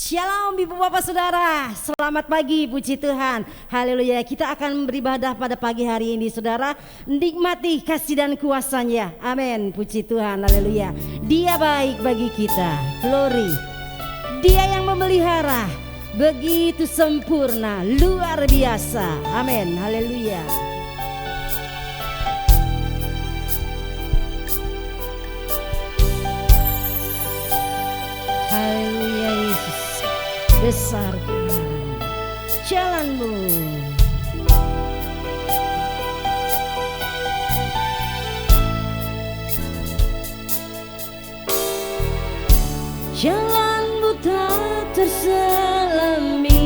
Shalom Ibu Bapak Saudara, selamat pagi, puji Tuhan, haleluya. Kita akan beribadah pada pagi hari ini saudara. Nikmati kasih dan kuasa-Nya, amin, puji Tuhan, haleluya. Dia baik bagi kita, glory. Dia yang memelihara, begitu sempurna, luar biasa, amin, haleluya. Haleluya Yesus, besar Tuhan jalanmu. Jalanmu tak terselami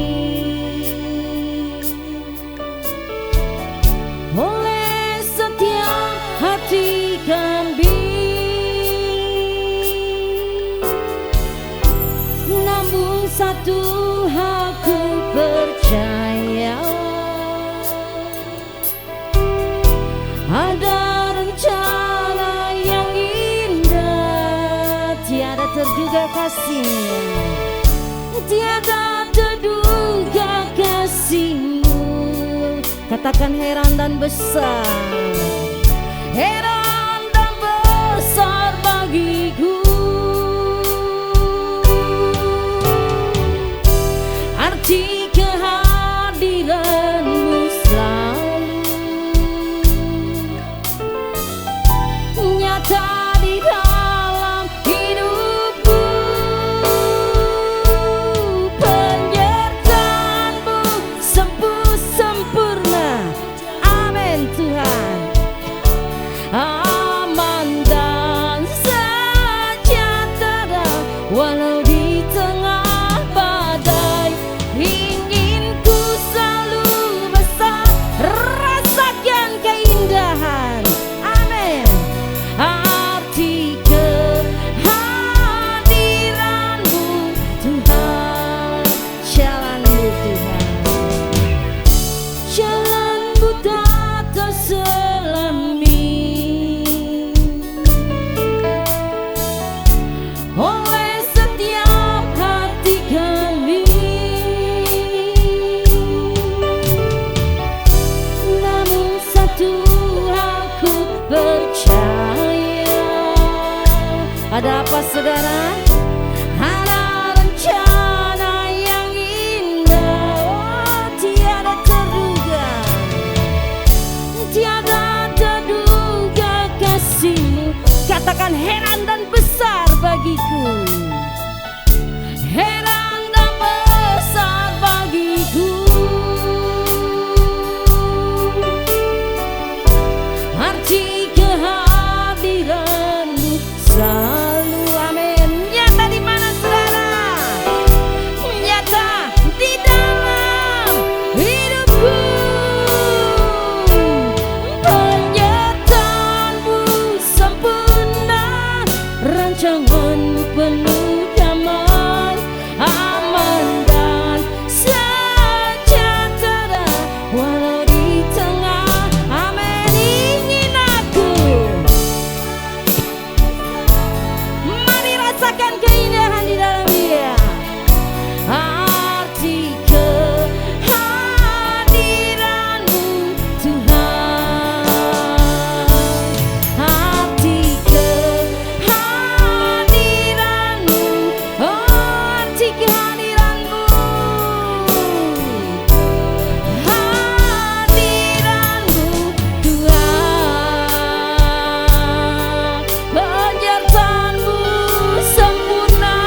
oleh setiap hati kami. Satu aku percaya, ada rencana yang indah, tiada terduga kasih-Nya, tiada terduga kasih-Mu. Katakan heran dan besar, heran dan besar bagiku. Arti kehadiran-Mu selalu nyata di dalam hidupku. Penyertaan-Mu sempurna, amin Tuhan. Aman dan sejahtera walau di tengah badai. Ingin ku selalu besar, rasakan keindahan, amin. Arti kehadiran-Mu Tuhan, jalan-Mu Tuhan, jalan-Mu tak terselami oleh setiap hati kami. Percaya, ada apa saudara? Ada rencana yang indah, oh, tiada terduga, tiada terduga kasih-Mu. Katakan heran dan besar bagiku, heran dan besar bagiku. Arti kehadiran-Mu selalu, amin. Nyata di mana saudara? Nyata di dalam hidupku. Penyertaan-Mu sempurna, rancangan-Mu penuh damai, aman dan sejahtera walau di tengah, amin. Ingin aku, mari rasakan keindahan di dalam Dia. Arti kehadiran-Mu Tuhan, arti kehadiran-Mu, oh, arti kehadiran-Mu, hadiran-Mu Tuhan. Penyertaan-Mu sempurna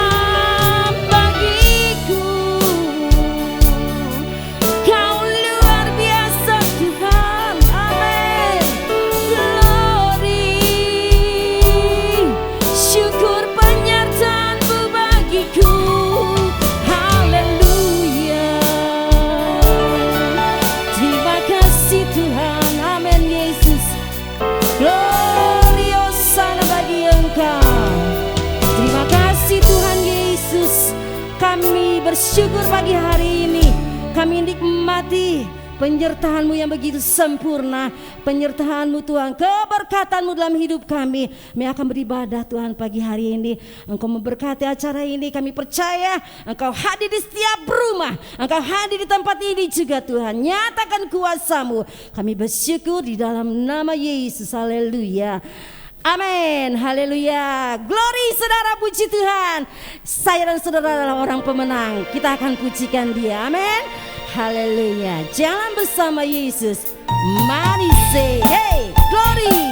bagiku. Kau luar biasa Tuhan, amin. Glory, syukur penyertaan-Mu bagiku, haleluya. Terima kasih Tuhan, amin Yesus. Gloriosana bagi Engkau. Terima kasih Tuhan Yesus. Kami bersyukur pagi hari ini. Kami nikmati penyertaan-Mu yang begitu sempurna, penyertaan-Mu Tuhan, keberkatan-Mu dalam hidup kami. Kami akan beribadah Tuhan pagi hari ini. Engkau memberkati acara ini, kami percaya Engkau hadir di setiap rumah, Engkau hadir di tempat ini juga Tuhan. Nyatakan kuasa-Mu, kami bersyukur di dalam nama Yesus. Haleluya. Amin, haleluya. Glory saudara, puji Tuhan. Saya dan saudara adalah orang pemenang. Kita akan pujikan Dia, amin. Haleluya. Jalan bersama Yesus. Mari say, hey, glory.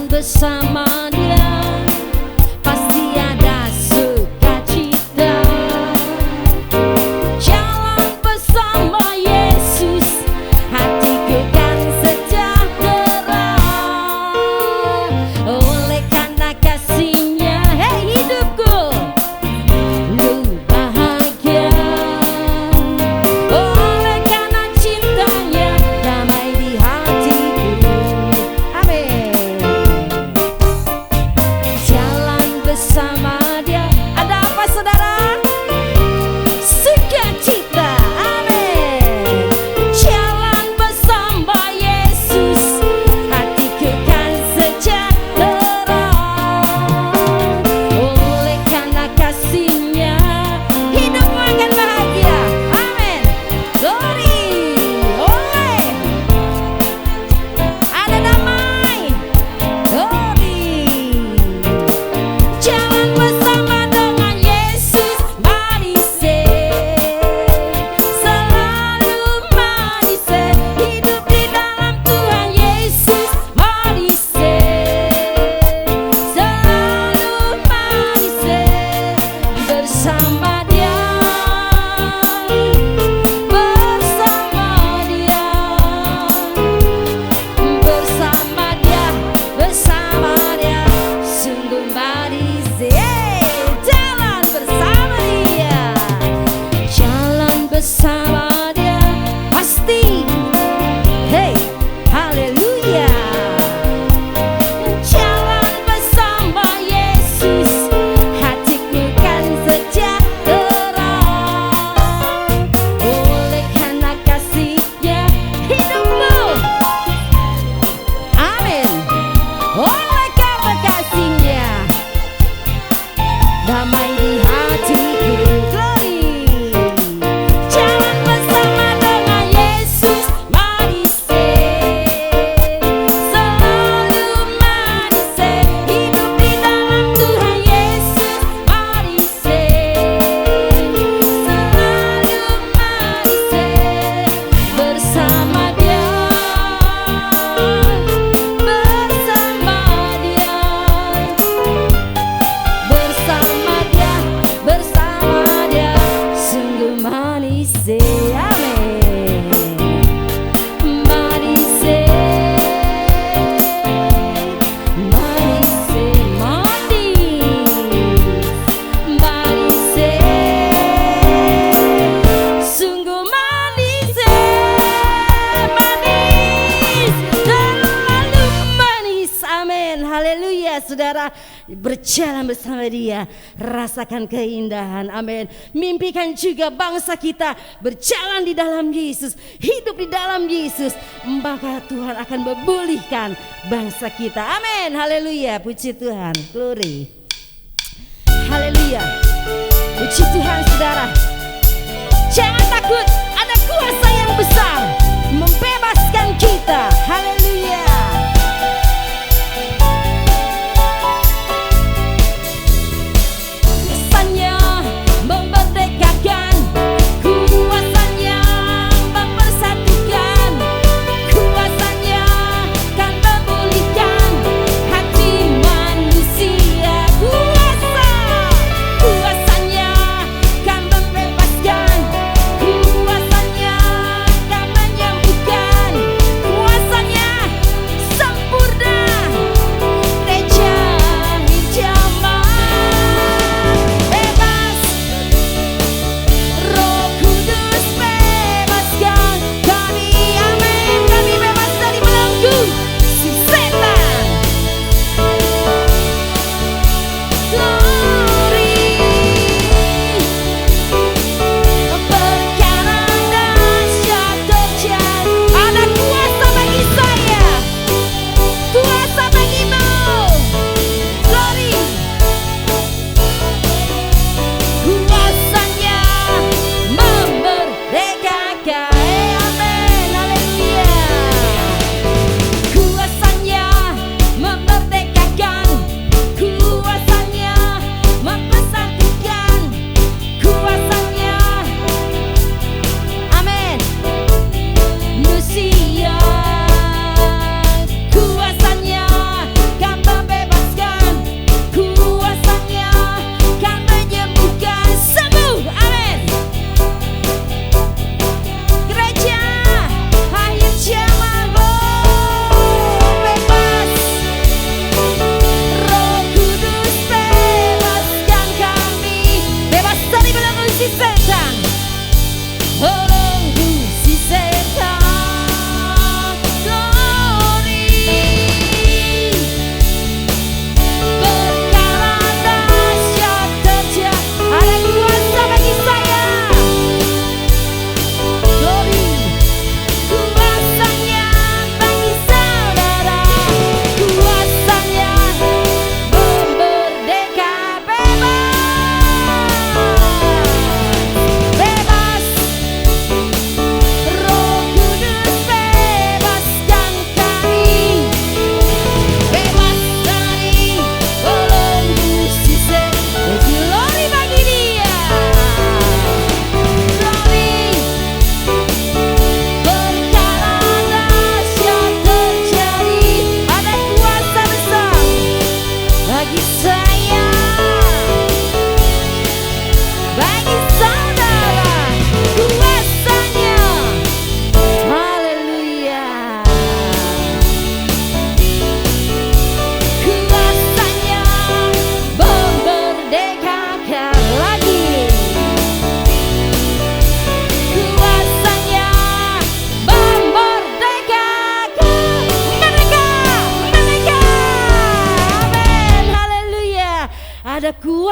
Bersama Dia pasti ada sukacita. Jalan bersama Yesus, hatiku kan sejahtera. Oleh karena kasih-Nya, hey hidupku lu bahagia. Oleh karena cinta-Nya, damai di hatiku. Amin. Bersama Dia ada apa saudara? Sukacita, amin. Jalan bersama Yesus, hatiku kan sejahtera. Oleh karena kasih-Nya, hidupmu akan bahagia, amin. Glory, oleh ada damai, glory. Jalan bersama dengan Yesus, mari say, selalu mari say, hidup di dalam Tuhan Yesus, mari say, selalu mari say, bersama Dia, bersama Dia, bersama Dia, bersama Dia, sungguh mari. Jalan bersama Dia, jalan bersama Dia pasti, hey, haleluya. Jalan bersama Yesus, hatiku kan sejahtera. Oleh karena kasih-Nya, hidupmu, amin. Oleh karena kasih-Nya, damai di hatiku, glory. Jalan bersama dengan Yesus, mari say, selalu mari say, hidup di dalam Tuhan Yesus, mari say, selalu mari say, bersama Dia, bersama Dia, bersama Dia, bersama Dia, sungguh manis, amin. Manis, manis, manis, sungguh manis, manis, terlalu manis, amin. Haleluya saudara. Berjalan bersama Dia, rasakan keindahan, amin. Mimpikan juga bangsa kita berjalan di dalam Yesus, hidup di dalam Yesus, maka Tuhan akan memulihkan bangsa kita, amin. Haleluya, puji Tuhan, glory. Haleluya, puji Tuhan saudara. Jangan takut, ada kuasa yang besar membebaskan kita, haleluya.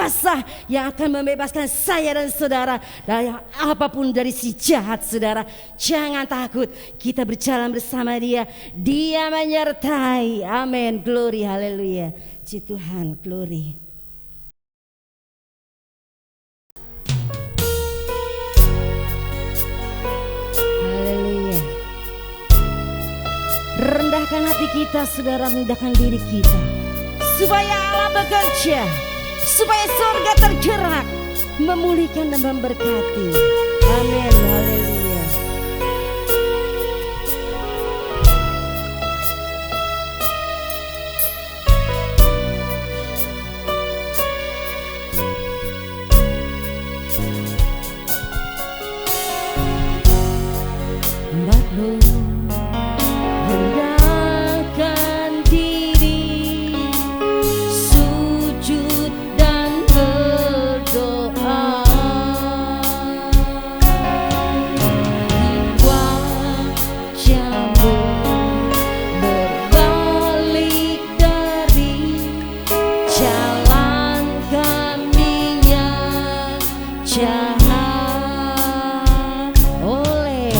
kuasa yang akan membebaskan saya dan saudara dari apapun dari si jahat, saudara. Jangan takut, kita berjalan bersama Dia. Dia menyertai. Amin. Glory, haleluya. Puji Tuhan, glory. Haleluya. Rendahkan hati kita, saudara, rendahkan diri kita, supaya Allah bekerja, supaya surga tergerak, memulihkan dan memberkati. Amin, haleluya. Rendahkan diri, sujud dan berdoa. Wajahmu berbalik dari jalan kami yang jahat. Oleh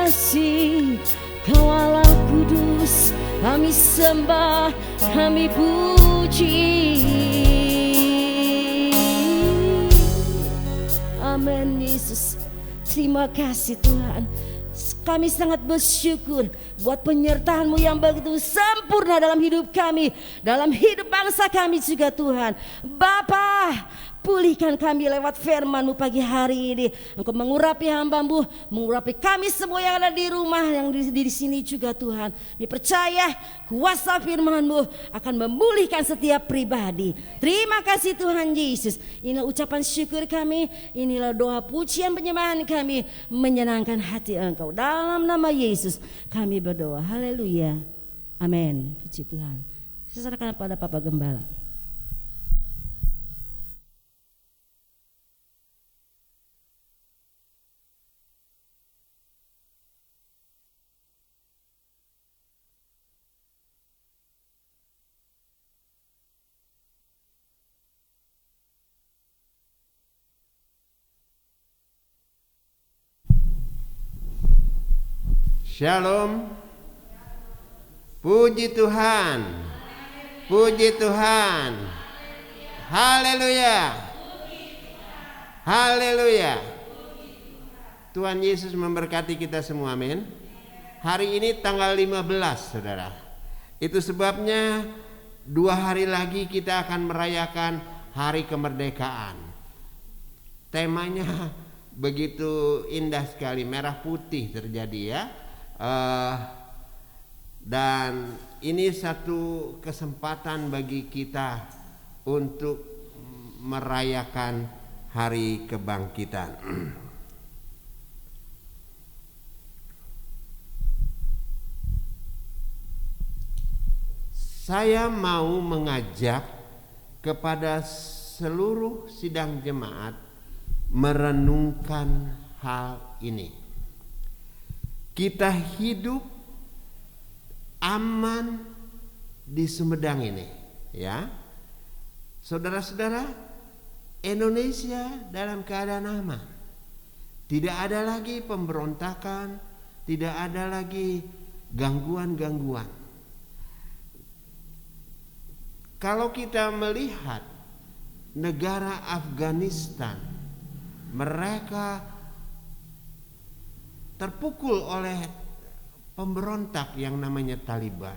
kasih, Kau Allah kudus, kami sembah, kami puji. Amin Yesus. Terima kasih Tuhan. Kami sangat bersyukur buat penyertaan-Mu yang begitu sempurna dalam hidup kami, dalam hidup bangsa kami juga Tuhan. Bapa, pulihkan kami lewat firman-Mu pagi hari ini. Engkau mengurapi hamba-Mu, mengurapi kami semua yang ada di rumah, yang di sini juga Tuhan. Kami percaya kuasa firman-Mu akan memulihkan setiap pribadi. Terima kasih Tuhan Yesus. Inilah ucapan syukur kami, inilah doa pujian penyembahan kami, menyenangkan hati Engkau. Dalam nama Yesus kami berdoa. Haleluya. Amin. Puji Tuhan. Saya serahkan pada Bapak Gembala. Shalom. Puji Tuhan. Puji Tuhan. Haleluya. Haleluya. Tuhan Yesus memberkati kita semua, amin. Hari ini tanggal 15, saudara. Itu sebabnya 2 hari lagi kita akan merayakan hari kemerdekaan. Temanya begitu indah sekali, merah putih terjadi ya. Dan ini satu kesempatan bagi kita untuk merayakan hari kebangkitan. Saya mau mengajak kepada seluruh sidang jemaat merenungkan hal ini. Kita hidup aman di Sumedang ini, ya. Saudara-saudara, Indonesia dalam keadaan aman. Tidak ada lagi pemberontakan, tidak ada lagi gangguan-gangguan. Kalau kita melihat negara Afghanistan, mereka terpukul oleh pemberontak yang namanya Taliban.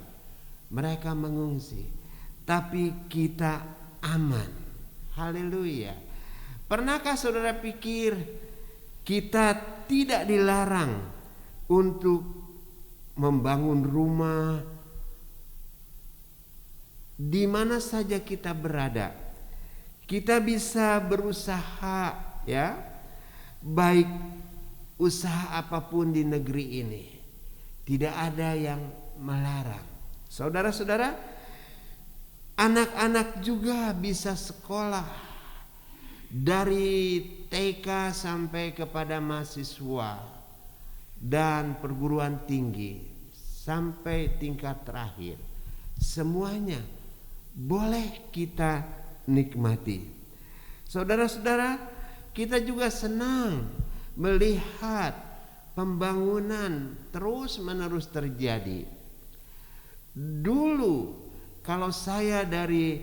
Mereka mengungsi, tapi kita aman. Haleluya. Pernahkah saudara pikir kita tidak dilarang untuk membangun rumah di mana saja kita berada? Kita bisa berusaha, ya, baik usaha apapun di negeri ini, tidak ada yang melarang. Saudara-saudara, anak-anak juga bisa sekolah dari TK sampai kepada mahasiswa dan perguruan tinggi sampai tingkat terakhir. Semuanya boleh kita nikmati. Saudara-saudara, kita juga senang melihat pembangunan terus-menerus terjadi. Dulu kalau saya dari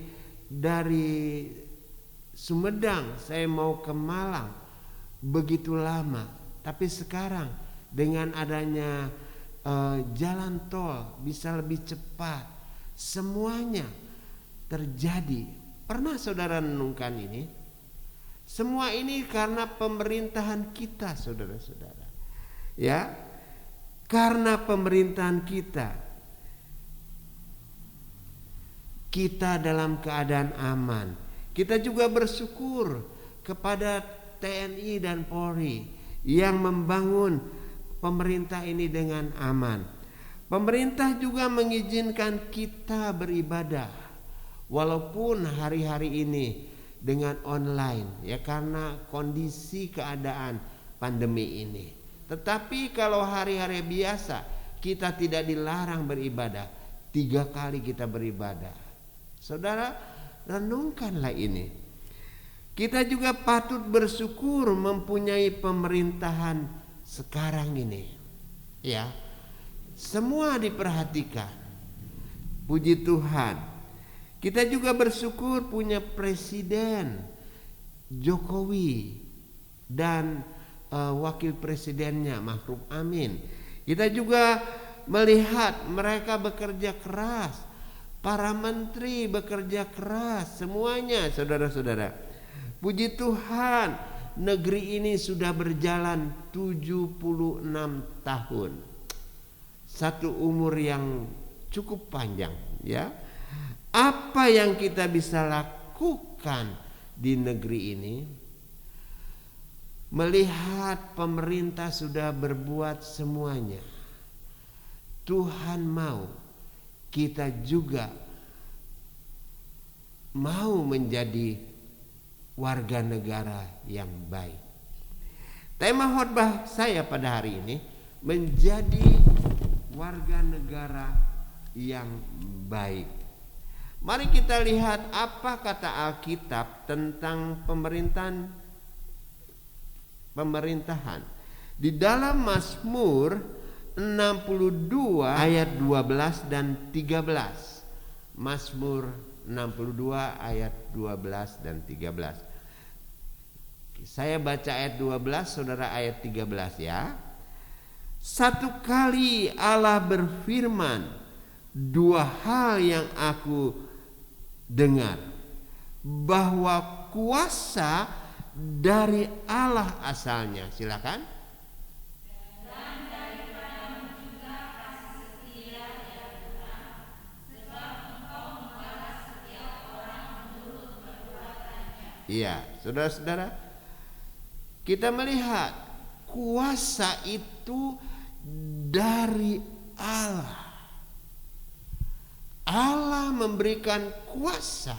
Sumedang saya mau ke Malang begitu lama, tapi sekarang dengan adanya jalan tol bisa lebih cepat. Semuanya terjadi. Pernah saudara renungkan ini? Semua ini karena pemerintahan kita, saudara-saudara. Ya, karena pemerintahan kita dalam keadaan aman. Kita juga bersyukur kepada TNI dan Polri yang membangun pemerintah ini dengan aman. Pemerintah juga mengizinkan kita beribadah walaupun hari-hari ini dengan online, ya, karena kondisi keadaan pandemi ini. Tetapi kalau hari-hari biasa kita tidak dilarang beribadah, 3 kali kita beribadah. Saudara, renungkanlah ini. Kita juga patut bersyukur mempunyai pemerintahan sekarang ini, Ya, semua diperhatikan. Puji Tuhan. Kita juga bersyukur punya Presiden Jokowi dan wakil presidennya Ma'ruf Amin. Kita juga melihat mereka bekerja keras, para menteri bekerja keras, semuanya saudara-saudara. Puji Tuhan, negeri ini sudah berjalan 76 tahun. Satu umur yang cukup panjang, ya. Apa yang kita bisa lakukan di negeri ini? Melihat pemerintah sudah berbuat semuanya. Tuhan mau kita juga mau menjadi warga negara yang baik. Tema khotbah saya pada hari ini menjadi warga negara yang baik. Mari kita lihat apa kata Alkitab tentang pemerintahan. Di dalam Mazmur 62 ayat 12 dan 13. Mazmur 62 ayat 12 dan 13. Saya baca ayat 12, saudara ayat 13 ya. Satu kali Allah berfirman, dua hal yang aku dengar, bahwa kuasa dari Allah asalnya. Silakan. Dan daripadamu juga kasih setia yang Tuhan, sebab Engkau membalas setiap orang menurut perbuatannya. Iya, saudara-saudara, kita melihat kuasa itu dari Allah. Allah memberikan kuasa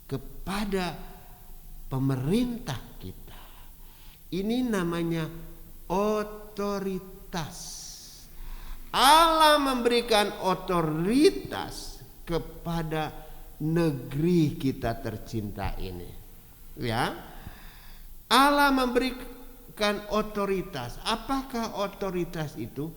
kepada pemerintah kita. Ini namanya otoritas. Allah memberikan otoritas kepada negeri kita tercinta ini. Ya. Allah memberikan otoritas. Apakah otoritas itu?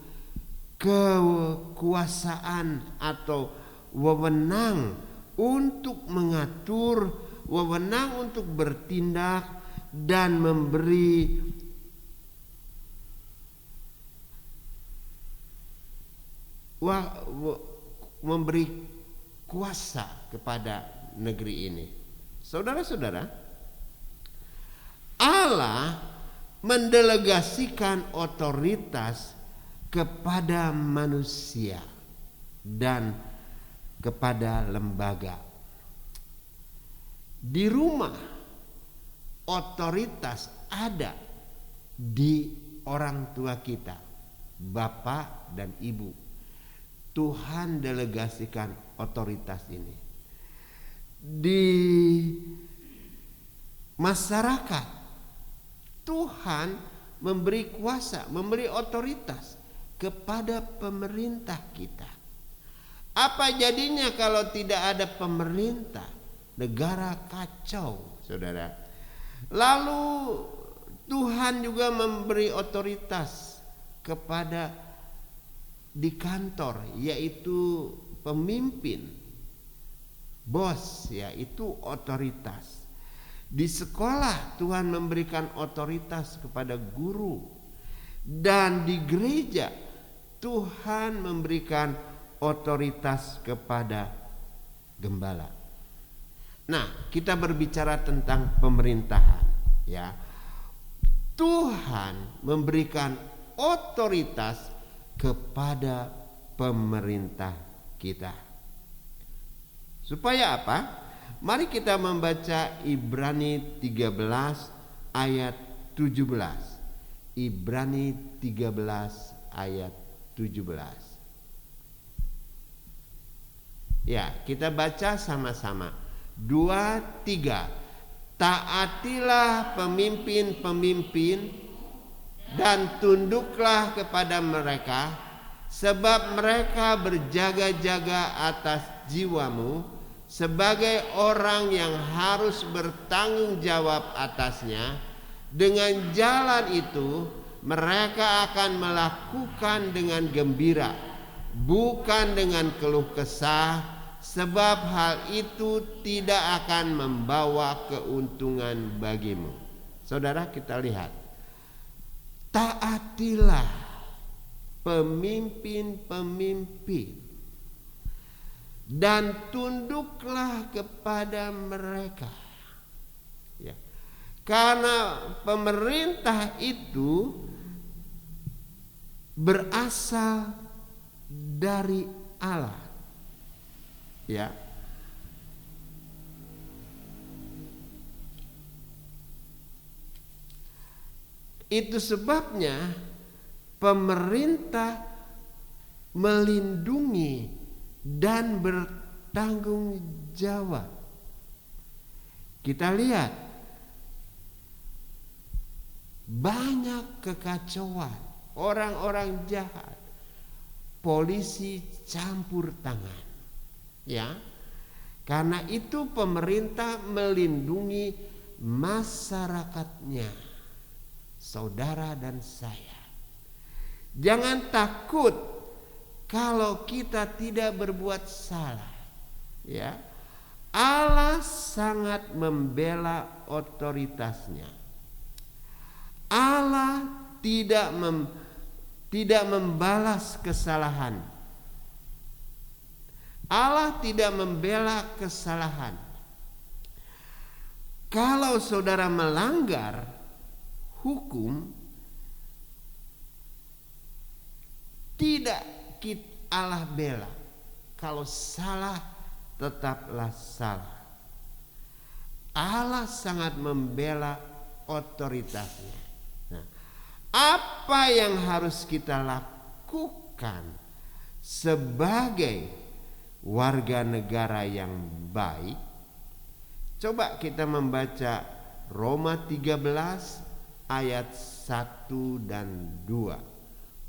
Kekuasaan atau wewenang untuk mengatur, wewenang untuk bertindak dan memberi kuasa kepada negeri ini. Saudara-saudara, Allah mendelegasikan otoritas kepada manusia dan kepada lembaga. Di rumah otoritas ada di orang tua kita, bapak dan ibu. Tuhan delegasikan otoritas ini. Di masyarakat, Tuhan memberi kuasa, memberi otoritas kepada pemerintah kita. Apa jadinya kalau tidak ada pemerintah? Negara kacau, saudara. Lalu Tuhan juga memberi otoritas kepada di kantor, yaitu pemimpin, bos, yaitu otoritas. Di sekolah Tuhan memberikan otoritas kepada guru, dan di gereja Tuhan memberikan otoritas kepada gembala. Nah, kita berbicara tentang pemerintahan, ya. Tuhan memberikan otoritas kepada pemerintah kita. Supaya apa? Mari kita membaca Ibrani 13 ayat 17. Ibrani 13 ayat 17. Ya, kita baca sama-sama. 2, 3. Taatilah pemimpin-pemimpin dan tunduklah kepada mereka, sebab mereka berjaga-jaga atas jiwamu sebagai orang yang harus bertanggung jawab atasnya. Dengan jalan itu mereka akan melakukan dengan gembira, bukan dengan keluh kesah, sebab hal itu tidak akan membawa keuntungan bagimu. Saudara, kita lihat, taatilah pemimpin-pemimpin dan tunduklah kepada mereka, ya. Karena pemerintah itu berasal dari Allah, ya. Itu sebabnya pemerintah melindungi dan bertanggung jawab. Kita lihat banyak kekacauan, orang-orang jahat, polisi campur tangan, ya. Karena itu pemerintah melindungi masyarakatnya, saudara dan saya. Jangan takut kalau kita tidak berbuat salah, ya. Allah sangat membela otoritasnya. Allah tidak membalas kesalahan. Allah tidak membela kesalahan. Kalau saudara melanggar hukum, tidak Allah bela. Kalau salah, tetaplah salah. Allah sangat membela otoritasnya. Nah, apa yang harus kita lakukan sebagai warga negara yang baik? Coba kita membaca Roma 13 ayat 1 dan 2.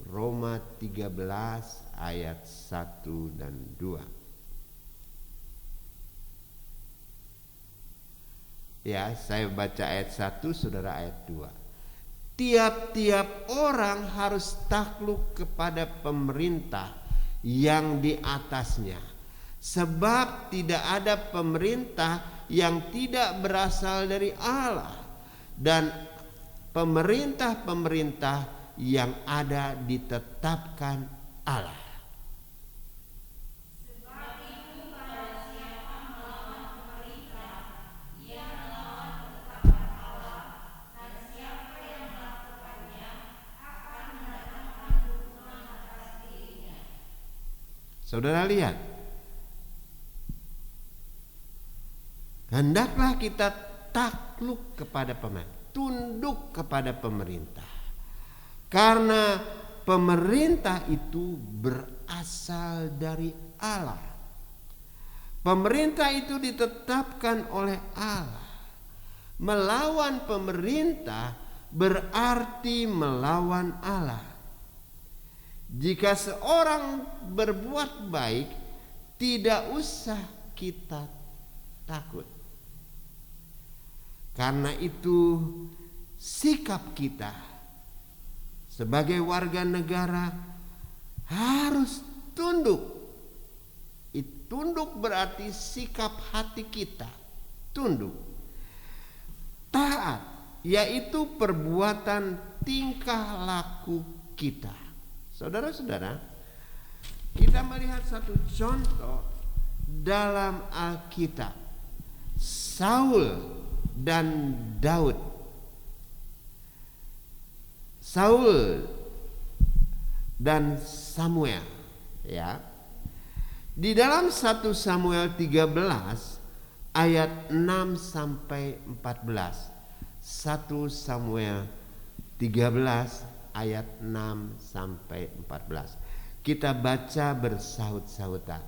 Roma 13 ayat 1 dan 2. Ya, saya baca ayat 1, saudara ayat 2. Tiap-tiap orang harus takluk kepada pemerintah yang di atasnya, sebab tidak ada pemerintah yang tidak berasal dari Allah, dan pemerintah-pemerintah yang ada ditetapkan Allah. Saudara lihat, hendaklah kita takluk kepada pemerintah, tunduk kepada pemerintah, karena pemerintah itu berasal dari Allah. Pemerintah itu ditetapkan oleh Allah. Melawan pemerintah berarti melawan Allah. Jika seorang berbuat baik, tidak usah kita takut. Karena itu sikap kita sebagai warga negara harus tunduk. Tunduk berarti sikap hati kita tunduk. Taat yaitu perbuatan tingkah laku kita. Saudara-saudara, kita melihat satu contoh dalam Alkitab, Saul dan Daud. Saul dan Samuel, ya. Di dalam 1 Samuel 13 ayat 6 sampai 14. 1 Samuel 13 ayat 6 sampai 14. Kita baca bersahut-sahutan,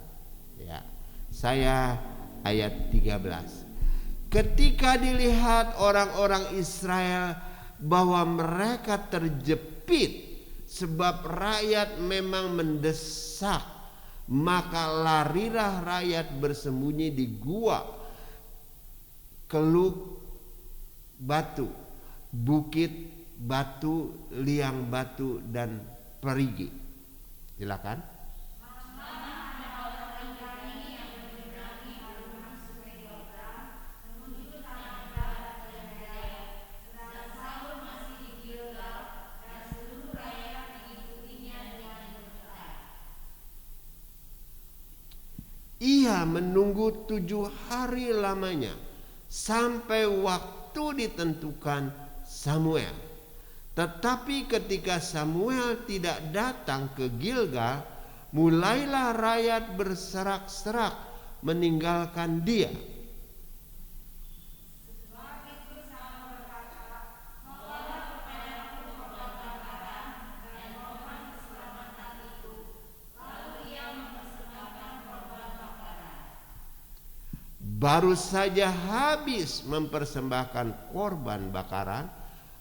ya. Saya ayat 13. Ketika dilihat orang-orang Israel bahwa mereka terjepit sebab rakyat memang mendesak, maka larilah rakyat bersembunyi di gua, keluk batu, bukit batu, liang batu, dan perigi. Silakan. Ia menunggu 7 hari lamanya sampai waktu ditentukan Samuel. Tetapi ketika Samuel tidak datang ke Gilgal, mulailah rakyat berserak-serak meninggalkan dia. Baru saja habis mempersembahkan korban bakaran,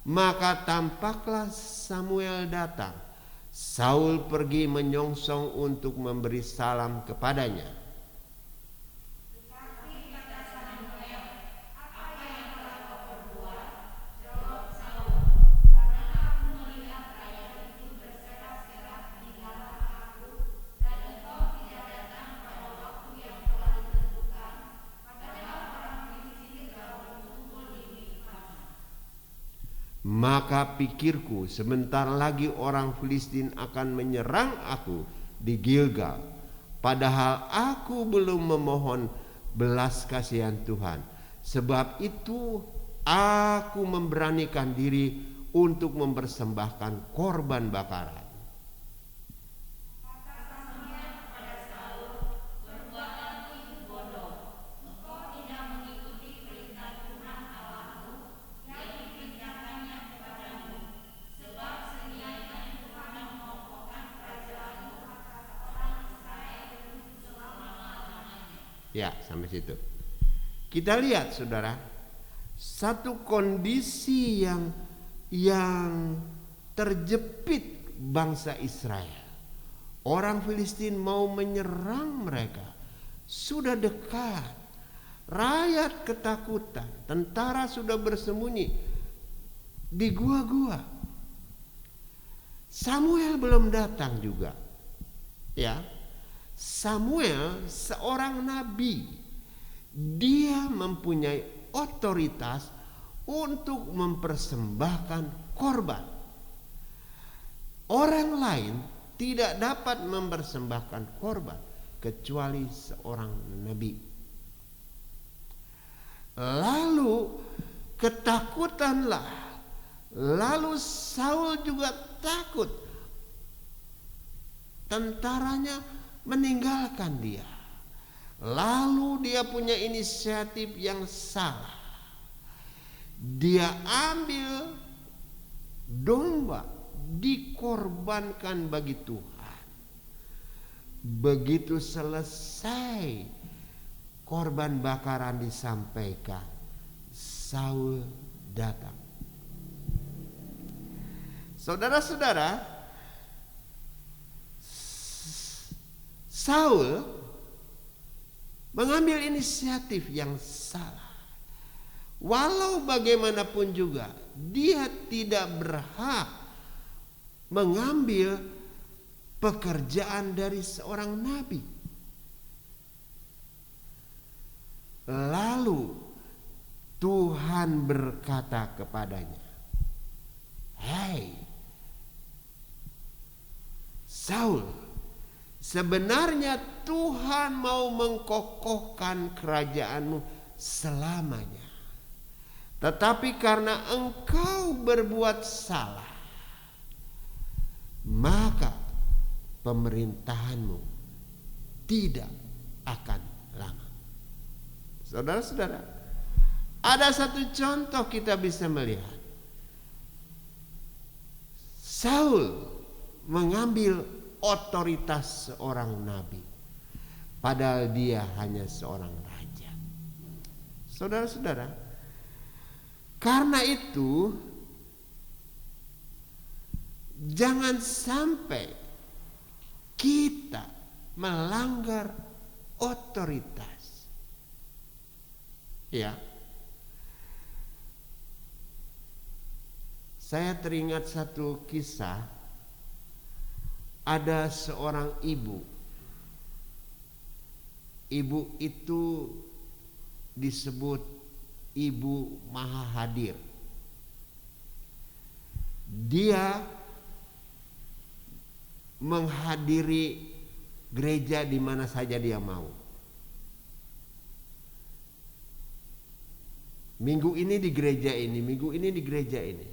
maka tampaklah Samuel datang. Saul pergi menyongsong untuk memberi salam kepadanya. Maka pikirku, sebentar lagi orang Filistin akan menyerang aku di Gilgal, padahal aku belum memohon belas kasihan Tuhan. Sebab itu aku memberanikan diri untuk mempersembahkan korban bakaran. Ya, sampai situ. Kita lihat saudara, satu kondisi yang terjepit bangsa Israel. Orang Filistin mau menyerang mereka. Sudah dekat. Rakyat ketakutan. Tentara sudah bersembunyi di gua-gua. Samuel belum datang juga. Ya. Samuel seorang nabi. Dia mempunyai otoritas untuk mempersembahkan korban. Orang lain tidak dapat mempersembahkan korban kecuali seorang nabi. Lalu ketakutanlah. Lalu Saul juga takut. Tentaranya meninggalkan dia. Lalu dia punya inisiatif yang salah. Dia ambil domba, dikorbankan bagi Tuhan. Begitu selesai korban bakaran disampaikan, Saul datang. Saudara-saudara, Saul mengambil inisiatif yang salah. Walau bagaimanapun juga dia tidak berhak mengambil pekerjaan dari seorang nabi. Lalu Tuhan berkata kepadanya, "Hai Saul, sebenarnya Tuhan mau mengkokohkan kerajaanmu selamanya. Tetapi karena engkau berbuat salah, maka pemerintahanmu tidak akan lama." Saudara-saudara, ada satu contoh kita bisa melihat. Saul mengambil otoritas seorang nabi, padahal dia hanya seorang raja. Saudara-saudara, karena itu jangan sampai kita melanggar otoritas. Ya. saya teringat satu kisah. Ada seorang ibu. Ibu itu disebut Ibu Maha Hadir. Dia menghadiri gereja di mana saja dia mau. Minggu ini di gereja ini, minggu ini di gereja ini.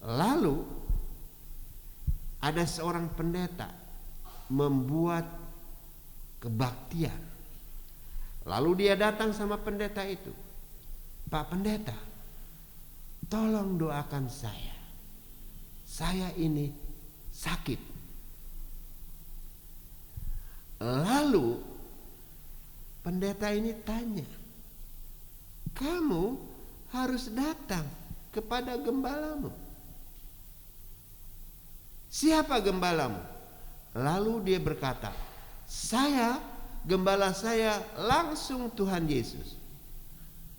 Lalu ada seorang pendeta membuat kebaktian. Lalu dia datang sama pendeta itu. Pak pendeta, tolong doakan saya. Saya ini sakit. Lalu pendeta ini tanya, kamu harus datang kepada gembalamu. Siapa gembalamu? Lalu dia berkata, gembala saya langsung Tuhan Yesus.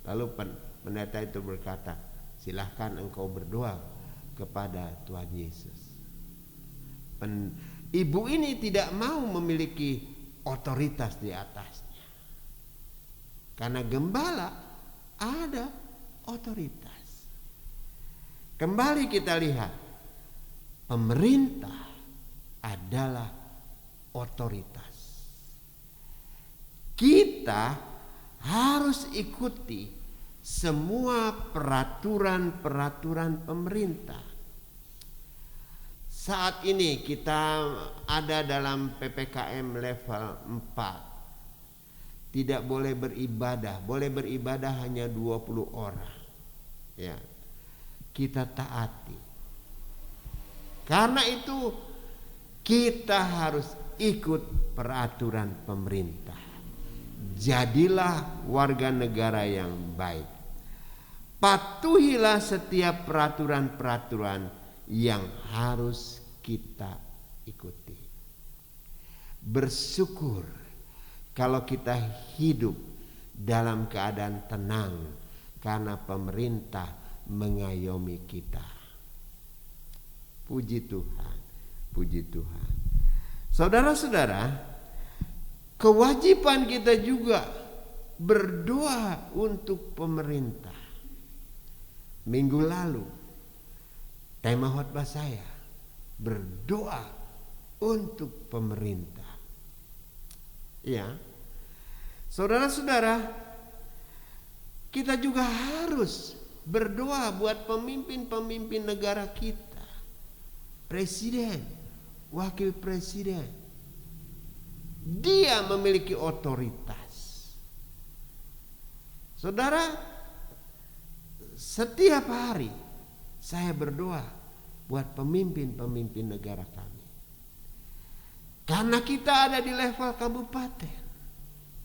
Lalu pendeta itu berkata, silahkan engkau berdoa kepada Tuhan Yesus. Ibu ini tidak mau memiliki otoritas di atasnya. Karena gembala ada otoritas. Kembali kita lihat, pemerintah adalah otoritas. Kita harus ikuti semua peraturan-peraturan pemerintah. Saat ini kita ada dalam PPKM level 4. Tidak boleh beribadah, boleh beribadah hanya 20 orang. Ya. Kita taati. Karena itu kita harus ikut peraturan pemerintah. Jadilah warga negara yang baik. Patuhilah setiap peraturan-peraturan yang harus kita ikuti. Bersyukur kalau kita hidup dalam keadaan tenang karena pemerintah mengayomi kita. Puji Tuhan, puji Tuhan. Saudara-saudara, kewajiban kita juga berdoa untuk pemerintah. Minggu lalu tema khotbah saya berdoa untuk pemerintah. Ya, saudara-saudara, kita juga harus berdoa buat pemimpin-pemimpin negara kita. Presiden, wakil presiden, dia memiliki otoritas. Saudara, setiap hari saya berdoa buat pemimpin-pemimpin negara kami. Karena kita ada di level kabupaten,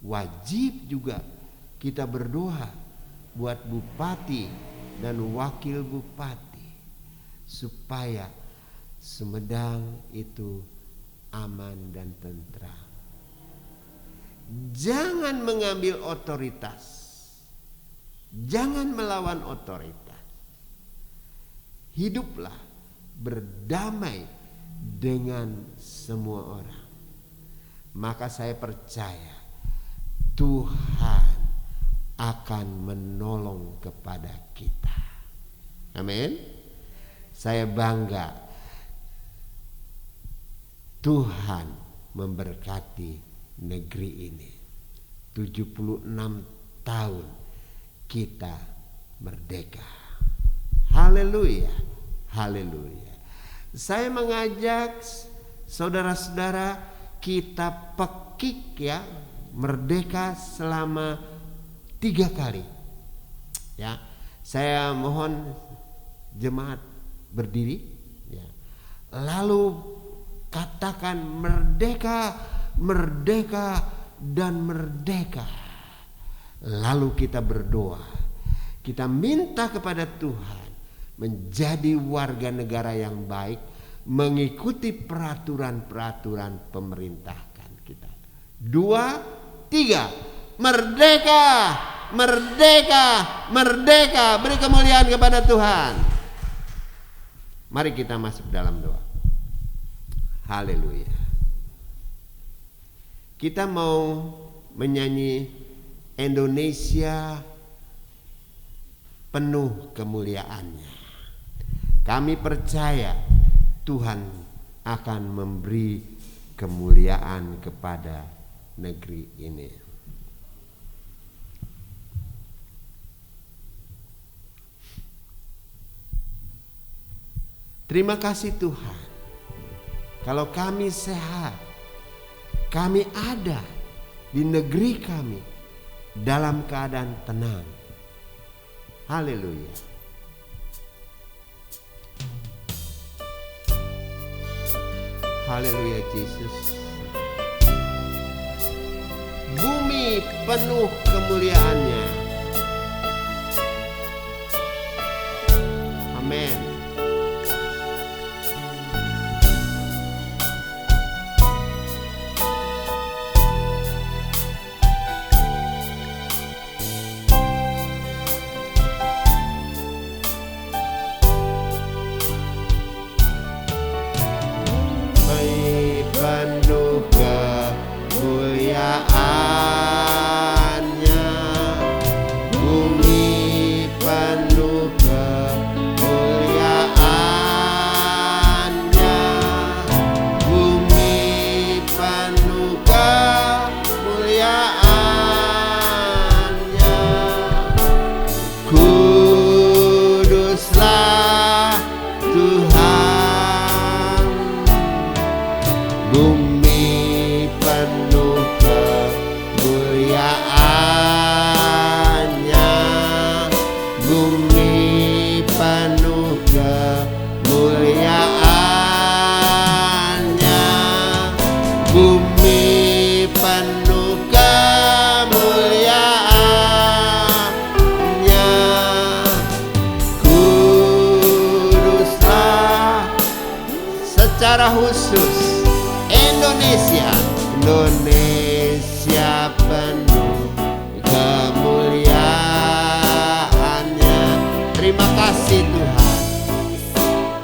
wajib juga kita berdoa buat bupati dan wakil bupati supaya Sumedang itu aman dan tentram. Jangan mengambil otoritas, jangan melawan otoritas. Hiduplah berdamai dengan semua orang. Maka saya percaya Tuhan akan menolong kepada kita. Amin. Saya bangga Tuhan memberkati negeri ini. 76 tahun kita merdeka. Haleluya, haleluya. Saya mengajak saudara-saudara kita pekik ya, merdeka selama 3 kali. Ya, saya mohon jemaat berdiri. Ya. Lalu katakan merdeka, merdeka, dan merdeka. Lalu kita berdoa. Kita minta kepada Tuhan menjadi warga negara yang baik, mengikuti peraturan-peraturan pemerintah kita. 2, 3. Merdeka, merdeka, merdeka. Beri kemuliaan kepada Tuhan. Mari kita masuk dalam doa. Haleluya. Kita mau menyanyi Indonesia penuh kemuliaannya. Kami percaya Tuhan akan memberi kemuliaan kepada negeri ini. Terima kasih Tuhan, kalau kami sehat, kami ada di negeri kami dalam keadaan tenang. Haleluya. Haleluya Yesus. Bumi penuh kemuliaannya. Amin. Penuh kemuliaannya, bumi penuh kemuliaannya, bumi penuh kemuliaannya. Kuduslah Tuhan, bumi penuh kemuliaannya, bumi penuh kemuliaannya, bumi penuh kemuliaannya. Kuduslah secara khusus Indonesia, Indonesia penuh kemuliaannya. Terima kasih Tuhan,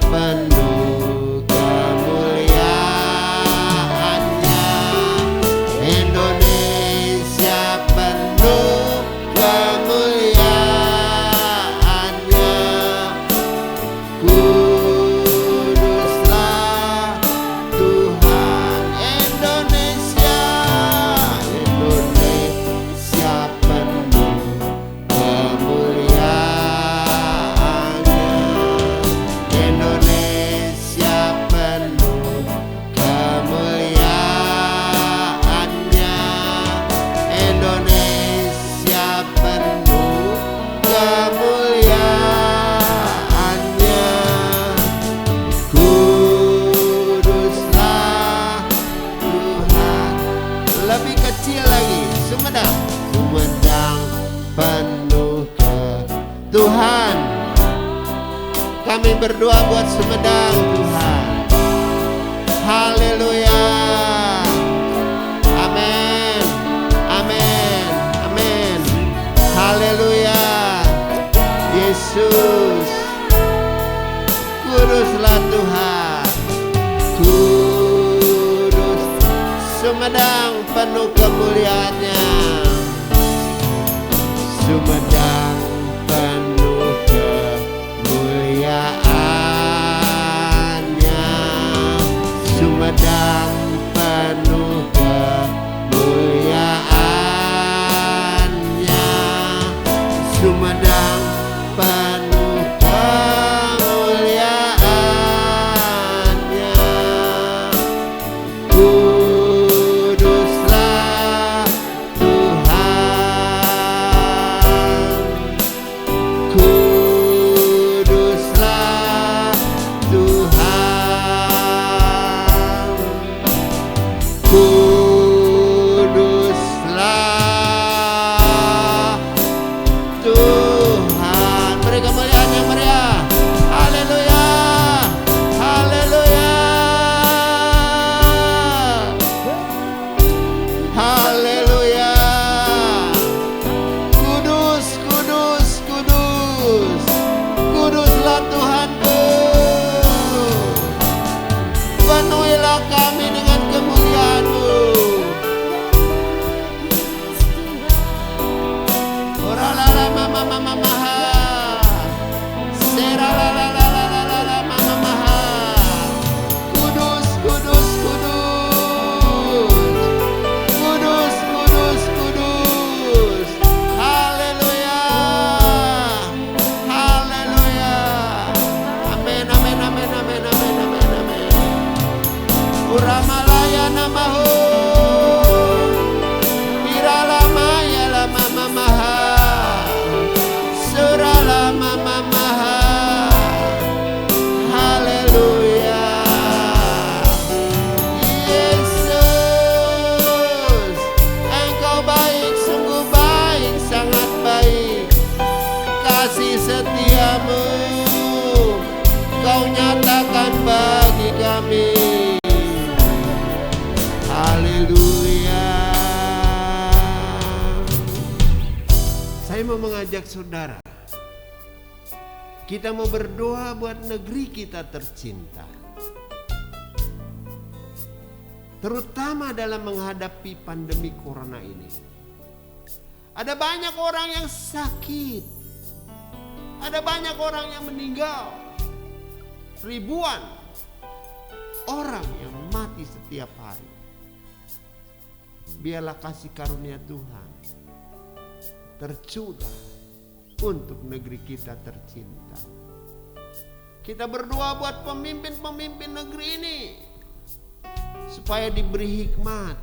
penuh kemuliaannya. Indonesia penuh kemuliaannya. Kuduslah Tuhan, Indonesia, Indonesia penuh kemuliaannya. Indonesia penuh kemuliaannya. Indonesia penuh kemuliaannya. Kuduslah Tuhan. Lebih kecil lagi, Sumedang, Sumedang penuh ke Tuhan. Kami berdoa buat Sumedang Tuhan. Haleluya. Amin. Amin. Amin. Haleluya. Yesus, kuduslah Tuhan. Kudus, Sumedang penuh kemuliaannya. Sumedang penuh kemuliaannya. Sumedang penuh kemuliaannya. Sumedang penuh kemuliaannya. Kuduslah Tuhan. mau mengajak saudara, kita mau berdoa buat negeri kita tercinta, terutama dalam menghadapi pandemi corona ini. Ada banyak orang yang sakit, ada banyak orang yang meninggal, ribuan orang yang mati setiap hari. Biarlah kasih karunia Tuhan tercurah untuk negeri kita tercinta. Kita berdoa buat pemimpin-pemimpin negeri ini supaya diberi hikmat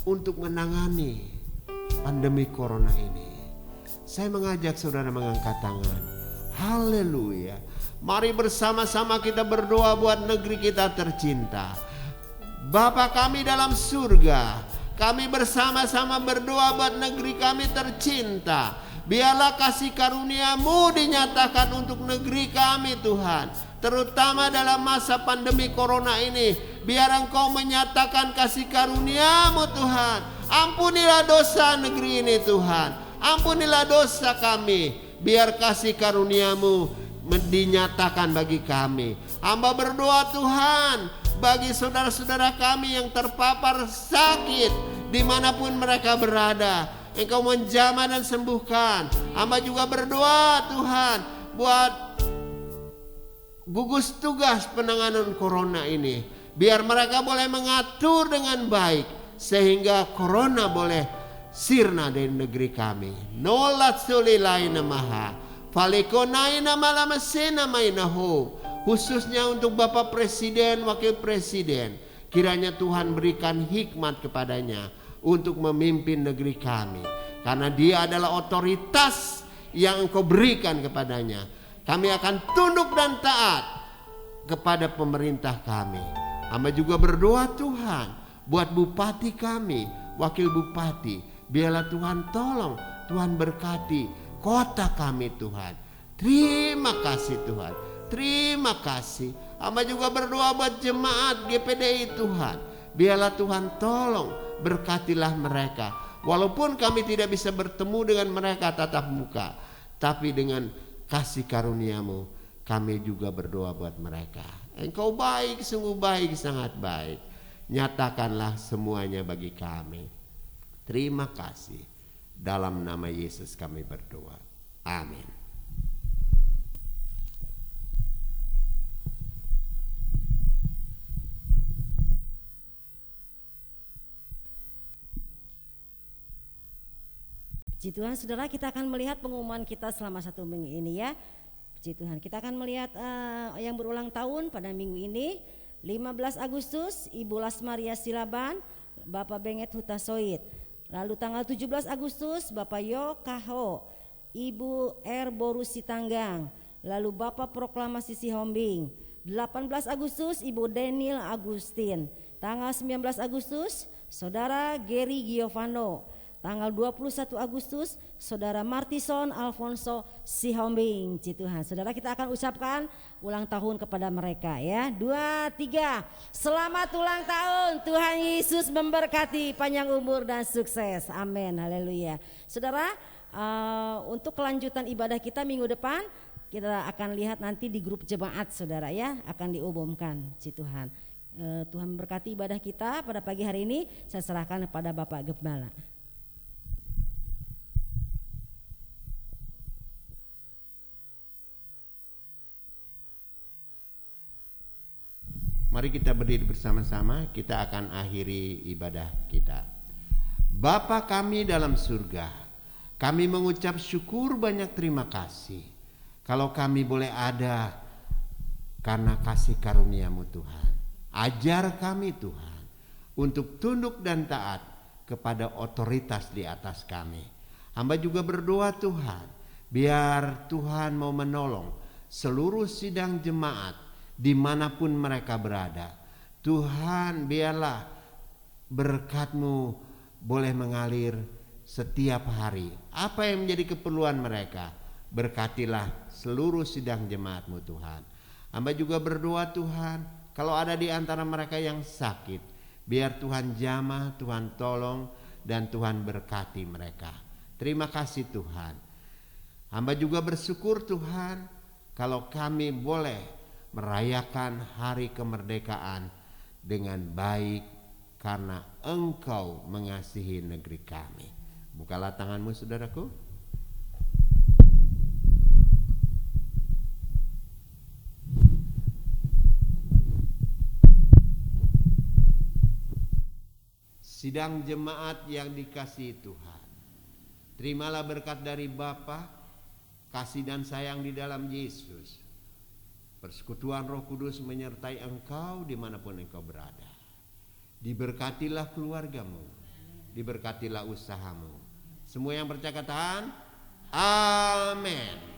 untuk menangani pandemi corona ini. Saya mengajak saudara mengangkat tangan. Haleluya. Mari bersama-sama kita berdoa buat negeri kita tercinta. Bapa kami dalam surga, kami bersama-sama berdoa buat negeri kami tercinta. Biarlah kasih karunia-Mu dinyatakan untuk negeri kami Tuhan, terutama dalam masa pandemi corona ini. Biar Engkau menyatakan kasih karunia-Mu Tuhan. Ampunilah dosa negeri ini Tuhan, ampunilah dosa kami. Biar kasih karunia-Mu dinyatakan bagi kami. Hamba berdoa Tuhan bagi saudara-saudara kami yang terpapar sakit dimanapun mereka berada, Engkau menjamah dan sembuhkan. Hamba juga berdoa Tuhan buat gugus tugas penanganan corona ini, biar mereka boleh mengatur dengan baik sehingga corona boleh sirna dari negeri kami. Nolat sulilaina maha falikonaina malamasena mainaho, khususnya untuk Bapak Presiden, Wakil Presiden. Kiranya Tuhan berikan hikmat kepadanya untuk memimpin negeri kami, karena dia adalah otoritas yang Engkau berikan kepadanya. Kami akan tunduk dan taat kepada pemerintah kami. Hamba juga berdoa Tuhan buat bupati kami, wakil bupati. Biarlah Tuhan tolong, Tuhan berkati kota kami Tuhan. Terima kasih Tuhan, terima kasih. Hamba juga berdoa buat jemaat GPDI Tuhan. Biarlah Tuhan tolong, berkatilah mereka. Walaupun kami tidak bisa bertemu dengan mereka tatap muka, tapi dengan kasih karunia-Mu kami juga berdoa buat mereka. Engkau baik, sungguh baik, sangat baik. Nyatakanlah semuanya bagi kami. Terima kasih. Dalam nama Yesus kami berdoa. Amin. Puji Tuhan, saudara, kita akan melihat pengumuman kita selama 1 minggu ini ya. Puji Tuhan, kita akan melihat yang berulang tahun pada minggu ini. 15 Agustus Ibu Lasmaria Silaban, Bapak Benget Hutasoid. Lalu tanggal 17 Agustus Bapak Yo Kaho, Ibu R Borusi Tanggang. Lalu Bapak Proklamasi Sihombing. 18 Agustus Ibu Daniel Agustin. Tanggal 19 Agustus Saudara Gary Giovanno. Tanggal 21 Agustus Saudara Martison Alfonso Sihombing. Puji Tuhan. Saudara, kita akan ucapkan ulang tahun kepada mereka ya. 2, 3. Selamat ulang tahun. Tuhan Yesus memberkati, panjang umur dan sukses. Amin. Haleluya. Saudara, untuk kelanjutan ibadah kita minggu depan, kita akan lihat nanti di grup jemaat saudara ya, akan diumumkan. Puji Tuhan. Tuhan memberkati ibadah kita pada pagi hari ini. Saya serahkan kepada Bapak Gembala. Mari kita berdiri bersama-sama, kita akan akhiri ibadah kita. Bapa kami dalam surga, kami mengucap syukur banyak terima kasih. Kalau kami boleh ada karena kasih karunia-Mu Tuhan. Ajar kami Tuhan untuk tunduk dan taat kepada otoritas di atas kami. Hamba juga berdoa Tuhan, biar Tuhan mau menolong seluruh sidang jemaat dimanapun mereka berada. Tuhan, biarlah berkat-Mu boleh mengalir setiap hari. Apa yang menjadi keperluan mereka, berkatilah seluruh sidang jemaat-Mu Tuhan. Hamba juga berdoa Tuhan, kalau ada di antara mereka yang sakit, biar Tuhan jamah, Tuhan tolong, dan Tuhan berkati mereka. Terima kasih Tuhan. Hamba juga bersyukur Tuhan kalau kami boleh merayakan hari kemerdekaan dengan baik karena Engkau mengasihi negeri kami. Bukalah tanganmu saudaraku. Sidang jemaat yang dikasihi Tuhan, terimalah berkat dari Bapa, kasih dan sayang di dalam Yesus, persekutuan Roh Kudus menyertai engkau dimanapun engkau berada. Diberkatilah keluargamu, diberkatilah usahamu. Semua yang percaya katakan amin.